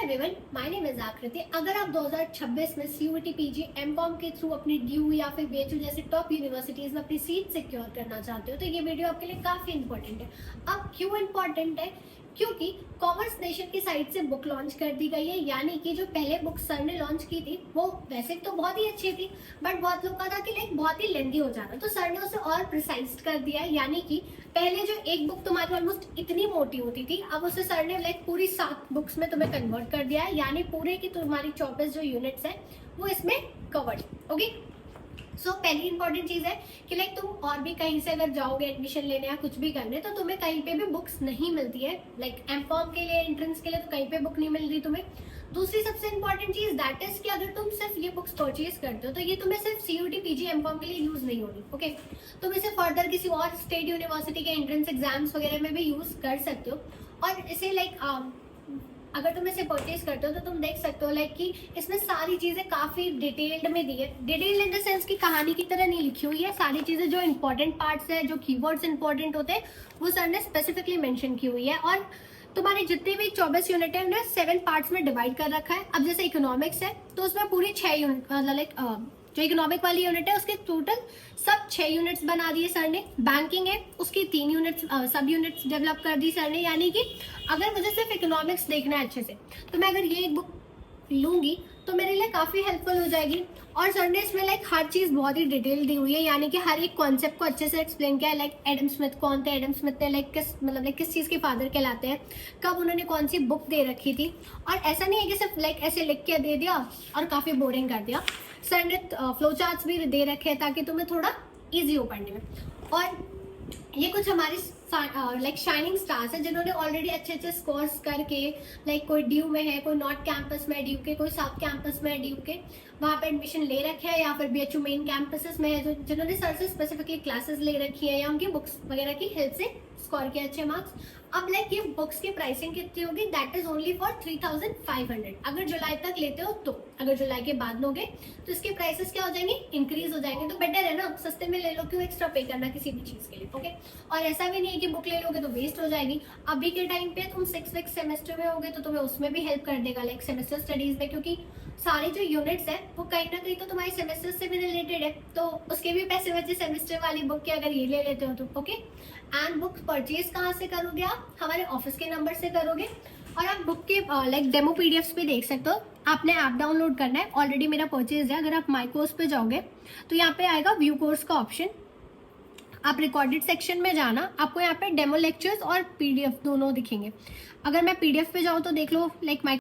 Everyone, my name is आकृति। अगर आप 2026 में सीयूईटी पीजी एमकॉम के थ्रू अपनी ड्यू या फिर बीएचयू जैसे टॉप यूनिवर्सिटीज में अपनी सीट सिक्योर करना चाहते हो तो ये वीडियो आपके लिए काफी इंपॉर्टेंट है। अब क्यों इंपॉर्टेंट है? क्योंकि कॉमर्स नेशन की साइट से बुक लॉन्च कर दी गई है, यानी कि जो पहले बुक सर ने लॉन्च की थी वो वैसे तो बहुत ही अच्छी थी, बट बहुत लोग का था कि लाइक बहुत ही लेंथी हो जाना, तो सर ने उसे और प्रिसाइज कर दिया है। यानी कि पहले जो एक बुक तुम्हारी ऑलमोस्ट इतनी मोटी होती थी, अब उसे सर ने लाइक पूरी 7 बुक्स में तुम्हें कन्वर्ट कर दिया है, यानी पूरे की तुम्हारी 24 जो यूनिट्स है वो इसमें कवर्ड। ओके, सो पहली इंपॉर्टेंट चीज है कि लाइक तुम और भी कहीं से अगर जाओगे एडमिशन लेने या कुछ भी करने तो तुम्हें कहीं पे भी बुक्स नहीं मिलती है। लाइक एमकॉम के लिए, एंट्रेंस के लिए तो कहीं पे बुक नहीं मिल रही तुम्हें। दूसरी सबसे इंपॉर्टेंट चीज दैट इज कि अगर तुम सिर्फ ये बुक्स परचेज करते हो तो ये तुम्हें सिर्फ सीयूटी पीजी एमकॉम के लिए यूज नहीं होगी। ओके, तुम इसे फर्दर किसी और स्टेट यूनिवर्सिटी के एंट्रेंस एग्जाम्स वगैरह में भी यूज कर सकते हो। और इसे लाइक अगर तुम इसे परचेज करते हो तो तुम देख सकते हो लाइक कि इसमें सारी चीजें काफी डिटेल्ड में दी है। डिटेल्ड इन द सेंस की कहानी की तरह नहीं लिखी हुई है, सारी चीजें जो इंपॉर्टेंट पार्ट्स है, जो कीवर्ड्स इंपॉर्टेंट होते हैं वो सर ने स्पेसिफिकली मेंशन की हुई है। और तुम्हारे जितने भी 24 यूनिट है उन्हें 7 पार्ट्स में डिवाइड कर रखा है। अब जैसे इकोनॉमिक्स है तो उसमें पूरी 6 यूनिट लाइक जो इकोनॉमिक वाली यूनिट है उसके टोटल सब 6 यूनिट्स बना दिए सर ने। बैंकिंग है उसकी 3 यूनिट्स सब यूनिट्स डेवलप कर दी सर ने, यानी कि अगर मुझे सिर्फ इकोनॉमिक्स देखना है अच्छे से तो मैं अगर ये एक बुक लूंगी तो मेरे लिए काफी हेल्पफुल हो जाएगी। और सर ने इसमें लाइक हर चीज बहुत ही डिटेल दी हुई है, यानी कि हर एक कॉन्सेप्ट को अच्छे से एक्सप्लेन किया है। लाइक एडम स्मिथ कौन थे, एडम स्मिथ ने लाइक किस चीज के फादर कहलाते हैं, कब उन्होंने कौन सी बुक दे रखी थी। और ऐसा नहीं है कि सिर्फ लाइक ऐसे लिख के दे दिया और काफी बोरिंग कर दिया। सर ने फ्लो चार्ट्स भी दे रखे हैं ताकि तुम्हें थोड़ा इजी हो पढ़ने में। और ये कुछ हमारे लाइक शाइनिंग स्टार्स है जिन्होंने ऑलरेडी अच्छे अच्छे स्कोर्स करके लाइक कोई ड्यू में है, कोई नॉर्थ कैंपस में है ड्यू के, कोई साउथ कैंपस में है ड्यू के, वहाँ पे एडमिशन ले रखे हैं, या फिर बीएचयू मेन कैंपसेस में है जिन्होंने सर से स्पेसिफिकली क्लासेस ले रखी है या उनकी बुक्स वगैरह की हेल्प से स्कोर किया अच्छे मार्क्स। अब लाइक ये बुक्स की प्राइसिंग कितनी होगी? दैट इज ओनली फॉर 3500 अगर जुलाई तक लेते हो तो। अगर जुलाई के बाद लोगे तो इसके प्राइसेस क्या हो जाएंगे? इंक्रीज हो जाएंगे। तो बेटर है ना, सस्ते में ले लो, क्यों एक्स्ट्रा पे करना किसी भी चीज के लिए। ओके, और ऐसा भी नहीं है कि बुक ले लोगे तो वेस्ट हो जाएगी। अभी के टाइम पे तुम 6 सेमेस्टर में होगे तो तुम्हें उसमें भी हेल्प कर देगा लाइक सेमेस्टर स्टडीज में, क्योंकि सारे जो यूनिट्स है वो कहीं ना कहीं तो तुम्हारे सेमेस्टर से भी रिलेटेड है, तो उसके भी पैसे बचे सेमेस्टर वाली बुक के अगर ये ले लेते हो तो। ओके, एंड बुक परचेज कहाँ से करोगे? आप हमारे ऑफिस के नंबर से करोगे। और आप बुक के लाइक डेमो पीडीएफ्स भी देख सकते हो। आपने ऐप डाउनलोड करना है, ऑलरेडी मेरा परचेज है। अगर आप माई कोर्स पे जाओगे तो यहाँ पे आएगा व्यू कोर्स का ऑप्शन, आप रिकॉर्डेड सेक्शन में जाना, आपको यहाँ पे डेमो लेक्चर्स और पीडीएफ दोनों दिखेंगे। अगर मैं पीडीएफ पे जाऊँ तो देख लो लाइक माई